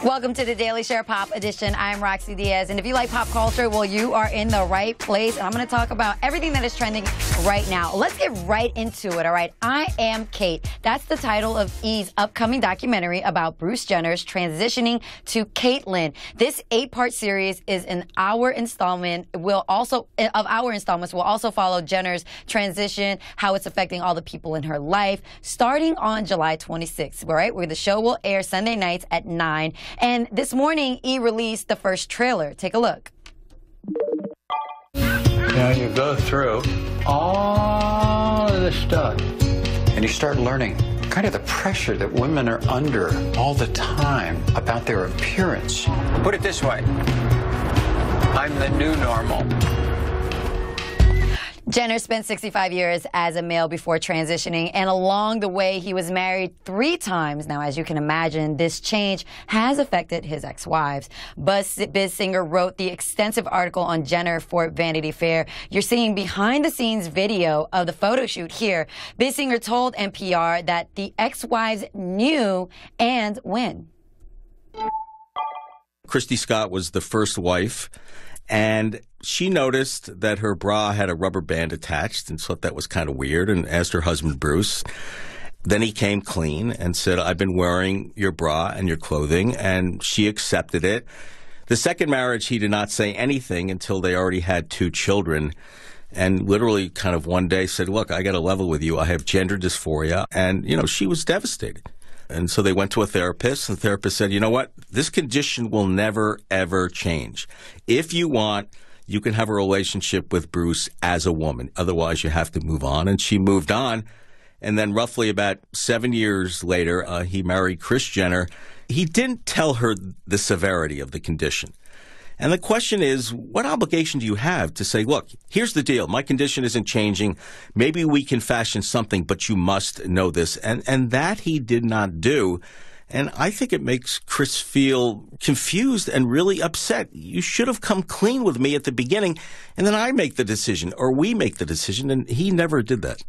Welcome to the Daily Share Pop Edition. I'm Roxy Diaz, and if you like pop culture, well, you are in the right place. And I'm going to talk about everything that is trending right now. Let's get right into it, all right? I Am Kate. That's the title of E's upcoming documentary about Bruce Jenner's transitioning to Caitlyn. This 8-part series is of our installments will also follow Jenner's transition, how it's affecting all the people in her life, starting on July 26th, all right, where the show will air Sunday nights at 9. And this morning, E released the first trailer. Take a look. Now you go through all of this stuff, and you start learning kind of the pressure that women are under all the time about their appearance. Put it this way, I'm the new normal. Jenner spent 65 years as a male before transitioning, and along the way, he was married 3 times. Now, as you can imagine, this change has affected his ex-wives. Biz Singer wrote the extensive article on Jenner for Vanity Fair. You're seeing behind-the-scenes video of the photo shoot here. Biz Singer told NPR that the ex-wives knew and when. Christy Scott was the first wife, and she noticed that her bra had a rubber band attached and thought that was kind of weird and asked her husband, Bruce. Then he came clean and said, I've been wearing your bra and your clothing, and she accepted it. The second marriage, he did not say anything until they already had 2 children, and literally kind of one day said, look, I got to level with you. I have gender dysphoria. And, she was devastated. And so they went to a therapist, and the therapist said, you know what? This condition will never, ever change. If you want, you can have a relationship with Bruce as a woman. Otherwise, you have to move on. And she moved on. And then roughly about 7 years later, he married Kris Jenner. He didn't tell her the severity of the condition. And the question is, what obligation do you have to say, look, here's the deal. My condition isn't changing. Maybe we can fashion something, but you must know this. And that he did not do. And I think it makes Kris feel confused and really upset. You should have come clean with me at the beginning, and then I make the decision, or we make the decision, and he never did that.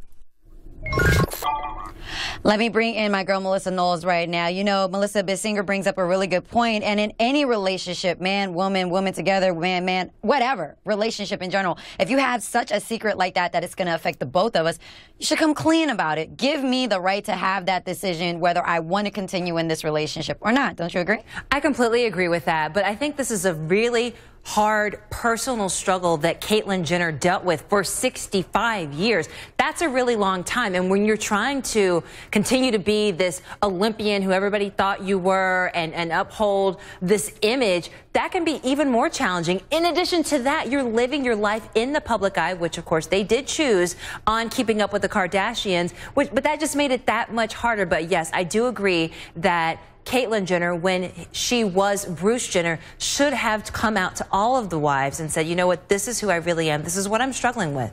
Let me bring in my girl, Melissa Knowles, right now. Melissa Bissinger brings up a really good point. And in any relationship, man, woman together, man, whatever, relationship in general, if you have such a secret like that it's going to affect the both of us, you should come clean about it. Give me the right to have that decision whether I want to continue in this relationship or not. Don't you agree? I completely agree with that. But I think this is a really hard personal struggle that Caitlyn Jenner dealt with for 65 years. That's a really long time. And when you're trying to continue to be this Olympian who everybody thought you were and uphold this image, that can be even more challenging. In addition to that, you're living your life in the public eye, which of course they did choose on Keeping Up with the Kardashians, but that just made it that much harder. But yes, I do agree that Caitlyn Jenner, when she was Bruce Jenner, should have come out to all of the wives and said, you know what, this is who I really am. This is what I'm struggling with.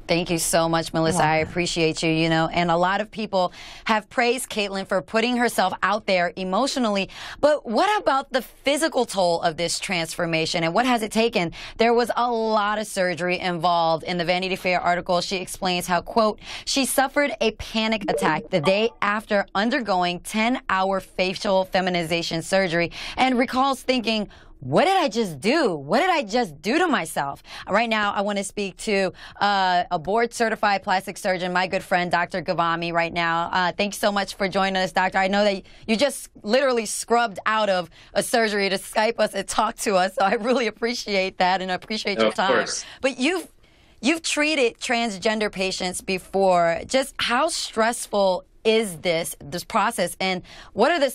Thank you so much, Melissa. I appreciate you, and a lot of people have praised Caitlyn for putting herself out there emotionally. But what about the physical toll of this transformation, and what has it taken? There was a lot of surgery involved. In the Vanity Fair article, she explains how, quote, she suffered a panic attack the day after undergoing 10-hour facial feminization surgery and recalls thinking, what did I just do? What did I just do to myself? Right now, I want to speak to a board-certified plastic surgeon, my good friend, Dr. Ghavami, right now. Thanks so much for joining us, doctor. I know that you just literally scrubbed out of a surgery to Skype us and talk to us, so I really appreciate that and I appreciate your time. Of course. But you've treated transgender patients before. Just how stressful is this process, and what are the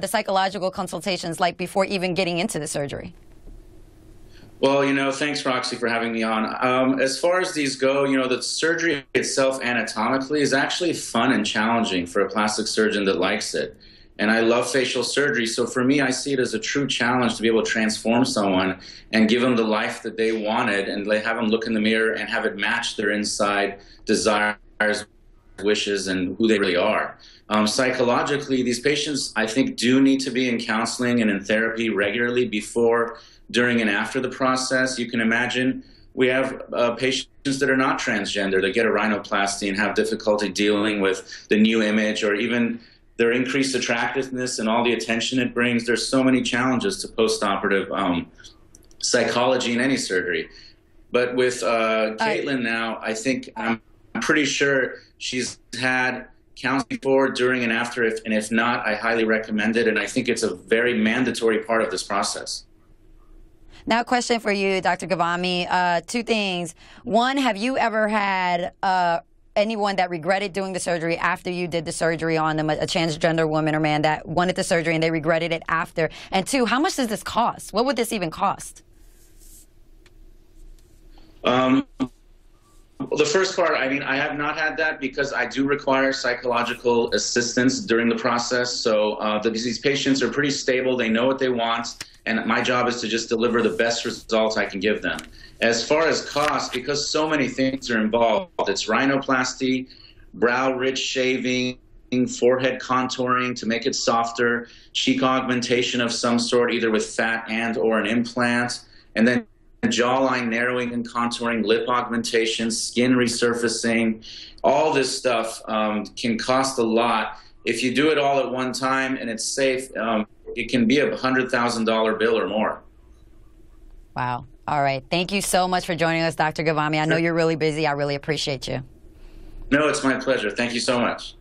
psychological consultations like before even getting into the surgery? Well, thanks, Roxy, for having me on. As far as these go, the surgery itself anatomically is actually fun and challenging for a plastic surgeon that likes it. And I love facial surgery, so for me, I see it as a true challenge to be able to transform someone and give them the life that they wanted, and have them look in the mirror and have it match their inside desires, wishes, and who they really are. Psychologically, these patients, I think, do need to be in counseling and in therapy regularly before, during, and after the process. You can imagine we have patients that are not transgender that get a rhinoplasty and have difficulty dealing with the new image, or even their increased attractiveness and all the attention it brings. There's so many challenges to postoperative psychology in any surgery. But with Caitlyn now, I think I'm pretty sure she's had counseling before, during, and after. And if not, I highly recommend it. And I think it's a very mandatory part of this process. Now, question for you, Dr. Ghavami. Two things. One, have you ever had anyone that regretted doing the surgery after you did the surgery on them, a transgender woman or man that wanted the surgery and they regretted it after? And two, how much does this cost? What would this even cost? The first part, I mean, I have not had that because I do require psychological assistance during the process. So these patients are pretty stable. They know what they want. And my job is to just deliver the best results I can give them. As far as cost, because so many things are involved, it's rhinoplasty, brow ridge shaving, forehead contouring to make it softer, cheek augmentation of some sort, either with fat and or an implant, and then jawline narrowing and contouring, lip augmentation, skin resurfacing. All this stuff can cost a lot. If you do it all at one time and it's safe, it can be a $100,000 bill or more. Wow. All right. Thank you so much for joining us, Dr. Ghavami. I know you're really busy. I really appreciate you. No, it's my pleasure. Thank you so much.